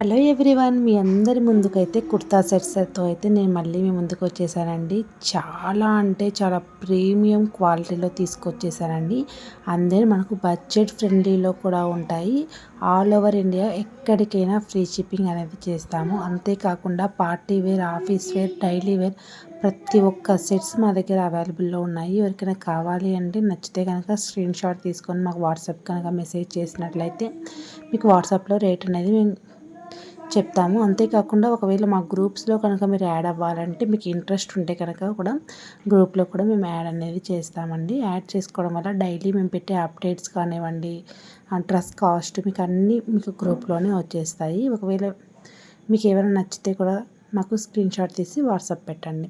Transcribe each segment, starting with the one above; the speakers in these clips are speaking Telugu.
హలో ఎవ్రీవన్, మీ అందరి ముందుకైతే కుర్తా సెట్స్తో అయితే నేను మళ్ళీ మీ ముందుకు వచ్చేసానండి. చాలా అంటే చాలా ప్రీమియం క్వాలిటీలో తీసుకొచ్చేసానండి. అందరూ మనకు బడ్జెట్ ఫ్రెండ్లీలో కూడా ఉంటాయి. ఆల్ ఓవర్ ఇండియా ఎక్కడికైనా ఫ్రీ షిప్పింగ్ అనేది చేస్తాము. అంతేకాకుండా party wear, office wear, daily wear ప్రతి ఒక్క సెట్స్ మా దగ్గర అవైలబుల్లో ఉన్నాయి. ఎవరికైనా కావాలి అంటే నచ్చితే కనుక స్క్రీన్ షాట్ తీసుకొని మాకు వాట్సాప్ కనుక మెసేజ్ చేసినట్లయితే మీకు వాట్సాప్లో రేట్ అనేది మేము చెప్తాము. అంతేకాకుండా ఒకవేళ మా గ్రూప్స్లో కనుక మీరు యాడ్ అవ్వాలంటే మీకు ఇంట్రెస్ట్ ఉంటే కనుక కూడా గ్రూప్లో కూడా మేము యాడ్ అనేది చేస్తామండి. యాడ్ చేసుకోవడం వల్ల డైలీ మేము పెట్టే అప్డేట్స్ కానివ్వండి, డ్రెస్ కాస్ట్ మీకు అన్నీ మీకు గ్రూప్లోనే వచ్చేస్తాయి. ఒకవేళ మీకు ఏమైనా నచ్చితే కూడా మాకు స్క్రీన్ షాట్ తీసి వాట్సాప్ పెట్టండి.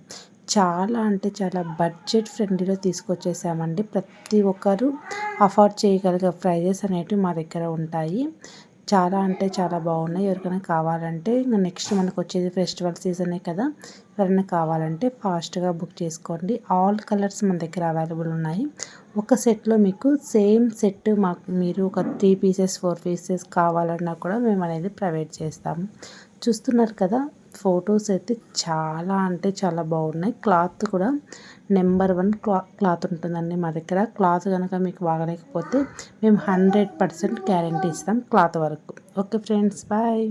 చాలా అంటే చాలా బడ్జెట్ ఫ్రెండ్లీలో తీసుకొచ్చేసామండి. ప్రతి ఒక్కరు అఫోర్డ్ చేయగలిగే ప్రైజెస్ అనేటివి మా దగ్గర ఉంటాయి. చాలా అంటే చాలా బాగున్నాయి. ఎవరికైనా కావాలంటే ఇంకా నెక్స్ట్ మనకు వచ్చేది ఫెస్టివల్ సీజనే కదా, ఎవరైనా కావాలంటే ఫాస్ట్గా బుక్ చేసుకోండి. ఆల్ కలర్స్ మన దగ్గర అవైలబుల్ ఉన్నాయి. ఒక సెట్లో మీకు సేమ్ సెట్ మీరు ఒక 3 పీసెస్ 4 పీసెస్ కావాలన్నా కూడా మేము అనేది ప్రొవైడ్ చేస్తాము. చూస్తున్నారు కదా, ఫొటోస్ అయితే చాలా అంటే చాలా బాగున్నాయి. క్లాత్ కూడా నెంబర్ 1 క్లాత్ ఉంటుందండి మా దగ్గర. క్లాత్ కనుక మీకు బాగలేకపోతే మేము 100% గ్యారంటీ ఇస్తాం క్లాత్ వరకు. Okay friends, bye.